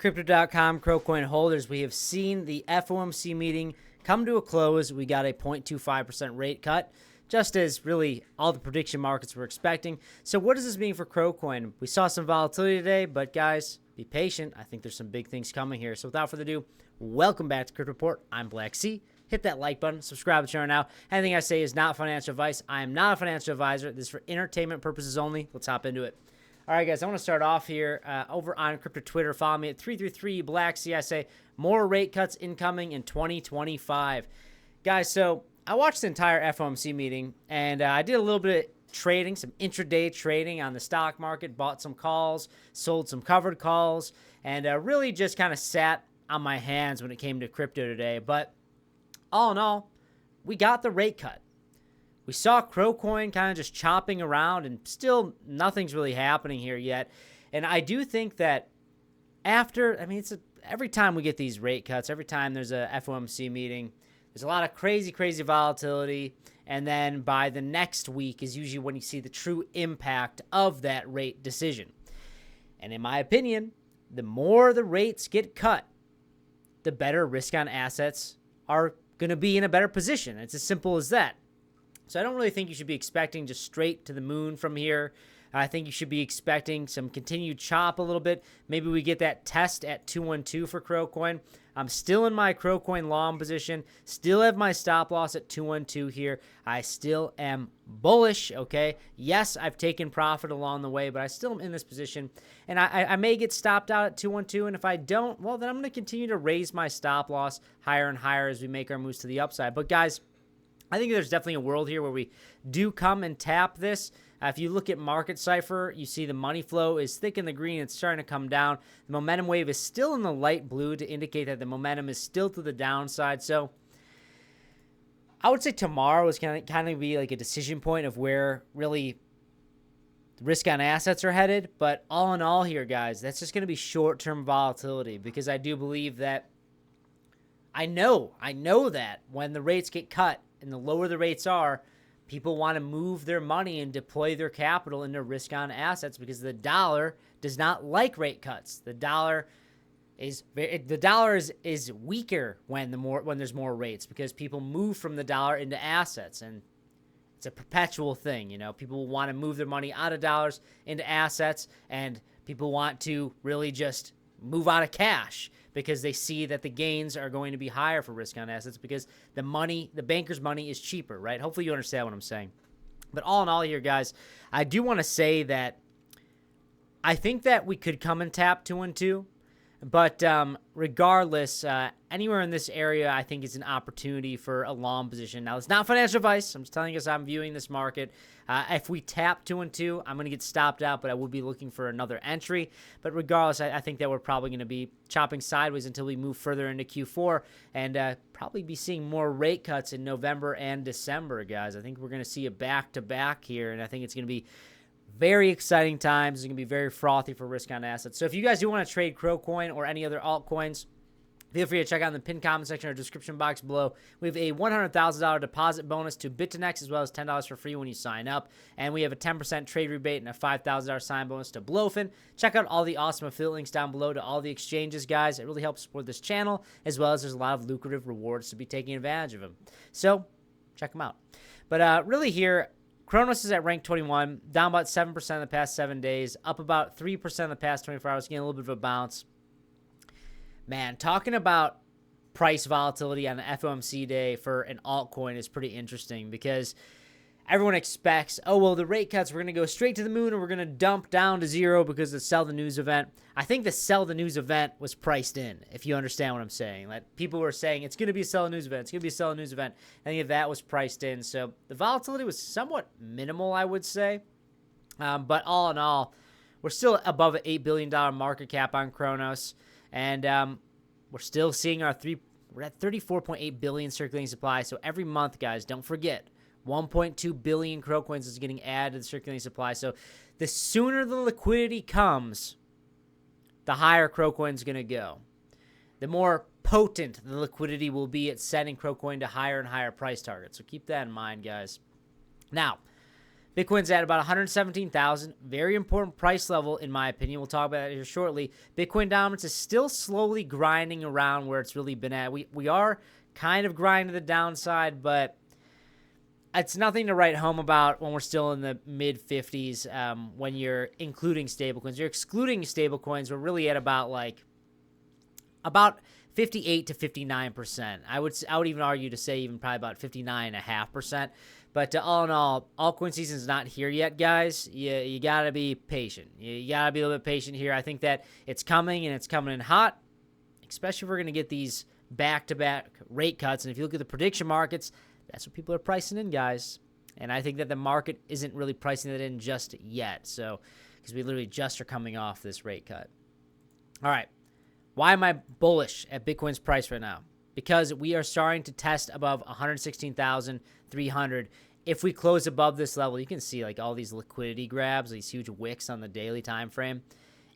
Crypto.com Crowcoin holders, we have seen the FOMC meeting come to a close. We got a 0.25% rate cut, just as really all the prediction markets were expecting. So what does this mean for Crowcoin? We saw some volatility today, but guys, be patient. I think there's some big things coming here. So without further ado, welcome back to Crypto Report. I'm Blacksea. Hit that like button, subscribe to the channel now. Anything I say is not financial advice. I am not a financial advisor. This is for entertainment purposes only. Let's hop into it. All right, guys, I want to start off here over on Crypto Twitter. Follow me at 333 Blacksea. I say more rate cuts incoming in 2025. Guys, so I watched the entire FOMC meeting, and I did a little bit of trading, some intraday trading on the stock market, bought some calls, sold some covered calls, and really just kind of sat on my hands when it came to crypto today. But all in all, we got the rate cut. We saw Crowcoin kind of just chopping around, and still nothing's really happening here yet. And I do think that every time we get these rate cuts, every time there's a FOMC meeting, there's a lot of crazy volatility. And then by the next week is usually when you see the true impact of that rate decision. And in my opinion, the more the rates get cut, the better risk on assets are going to be in a better position. It's as simple as that. So I don't really think you should be expecting just straight to the moon from here. I think you should be expecting some continued chop a little bit. Maybe we get that test at 212 for Crowcoin. I'm still in my Crowcoin long position. Still have my stop loss at 212 here. I still am bullish, okay? Yes, I've taken profit along the way, but I still am in this position. And I may get stopped out at 212, and if I don't, well, then I'm going to continue to raise my stop loss higher and higher as we make our moves to the upside. But guys, I think there's definitely a world here where we do come and tap this. If you look at Market Cipher, you see the money flow is thick in the green. It's starting to come down. The momentum wave is still in the light blue to indicate that the momentum is still to the downside. So I would say tomorrow is kind of be like a decision point of where really the risk on assets are headed. But all in all here, guys, that's just going to be short-term volatility, because I do believe that I know that when the rates get cut, and the lower the rates are, people want to move their money and deploy their capital into risk-on assets, because the dollar does not like rate cuts. The dollar is weaker when there's more rates, because people move from the dollar into assets, and it's a perpetual thing. You know, people want to move their money out of dollars into assets, and people want to really just move out of cash, because they see that the gains are going to be higher for risk on assets, because the banker's money is cheaper, right? Hopefully you understand what I'm saying. But all in all here, guys, I do want to say that I think that we could come and tap 212, but regardless, anywhere in this area, I think is an opportunity for a long position. Now, it's not financial advice. I'm just telling you as I'm viewing this market. If we tap 212, I'm going to get stopped out, but I would be looking for another entry. But regardless, I think that we're probably going to be chopping sideways until we move further into Q4, and probably be seeing more rate cuts in November and December, guys. I think we're going to see a back-to-back here, and I think it's going to be very exciting times. It's going to be very frothy for risk on assets. So if you guys do want to trade Crowcoin or any other altcoins, feel free to check out in the pinned comment section or description box below. We have a $100,000 deposit bonus to BitToNext, as well as $10 for free when you sign up. And we have a 10% trade rebate and a $5,000 sign bonus to Blowfin. Check out all the awesome affiliate links down below to all the exchanges, guys. It really helps support this channel, as well as there's a lot of lucrative rewards to be taking advantage of them. So check them out. But really here, Kronos is at rank 21, down about 7% in the past 7 days, up about 3% in the past 24 hours, getting a little bit of a bounce. Man, talking about price volatility on the FOMC day for an altcoin is pretty interesting, because everyone expects, oh, well, the rate cuts, we're going to go straight to the moon, and we're going to dump down to zero because of the sell the news event. I think the sell the news event was priced in, if you understand what I'm saying. Like, people were saying, it's going to be a sell the news event. It's going to be a sell the news event. I think that was priced in. So the volatility was somewhat minimal, I would say. But all in all, we're still above an $8 billion market cap on Kronos. And we're still seeing we're at 34.8 billion circulating supply. So every month, guys, don't forget, 1.2 billion Crowcoins is getting added to the circulating supply. So the sooner the liquidity comes, the higher Crowcoin is going to go. The more potent the liquidity will be at setting Crowcoin to higher and higher price targets. So keep that in mind, guys. Now, Bitcoin's at about 117,000. Very important price level, in my opinion. We'll talk about that here shortly. Bitcoin dominance is still slowly grinding around where it's really been at. We are kind of grinding to the downside, but it's nothing to write home about when we're still in the mid 50s. When you're including stablecoins, you're excluding stablecoins. We're really at about 58 to 59%. I would even argue to say even probably about 59.5%. But all in all, altcoin season is not here yet, guys. You got to be patient. You got to be a little bit patient here. I think that it's coming, and it's coming in hot, especially if we're going to get these back-to-back rate cuts. And if you look at the prediction markets, that's what people are pricing in, guys. And I think that the market isn't really pricing that in just yet. So, because we literally just are coming off this rate cut. All right. Why am I bullish at Bitcoin's price right now? Because we are starting to test above 116,300. If we close above this level, you can see like all these liquidity grabs, these huge wicks on the daily time frame.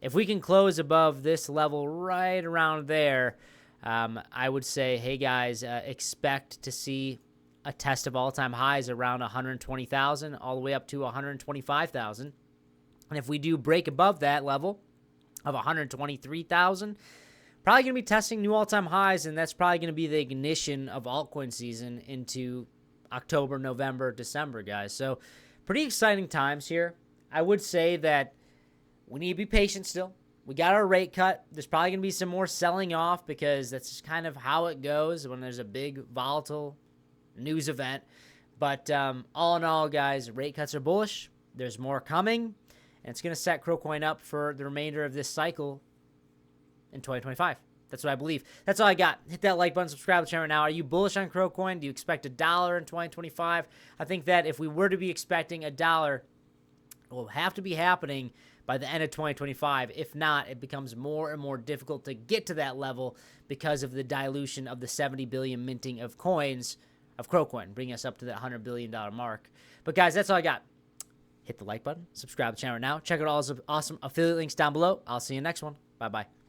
If we can close above this level right around there, I would say, hey guys, expect to see a test of all-time highs around 120,000 all the way up to 125,000. And if we do break above that level of 123,000, probably going to be testing new all-time highs, and that's probably going to be the ignition of altcoin season into October, November, December, guys. So pretty exciting times here. I would say that we need to be patient still. We got our rate cut. There's probably going to be some more selling off because that's just kind of how it goes when there's a big volatile news event. But all in all, guys, rate cuts are bullish. There's more coming, and it's going to set Crocoin up for the remainder of this cycle in 2025. That's what I believe. That's all I got. Hit that like button, subscribe to the channel right now. Are you bullish on Crocoin? Do you expect $1 in 2025? I think that if we were to be expecting $1, it will have to be happening by the end of 2025. If not, it becomes more and more difficult to get to that level because of the dilution of the 70 billion minting of coins of Crocoin, bringing us up to that $100 billion mark. But guys, that's all I got. Hit the like button, subscribe to the channel right now. Check out all those awesome affiliate links down below. I'll see you in the next one. Bye-bye.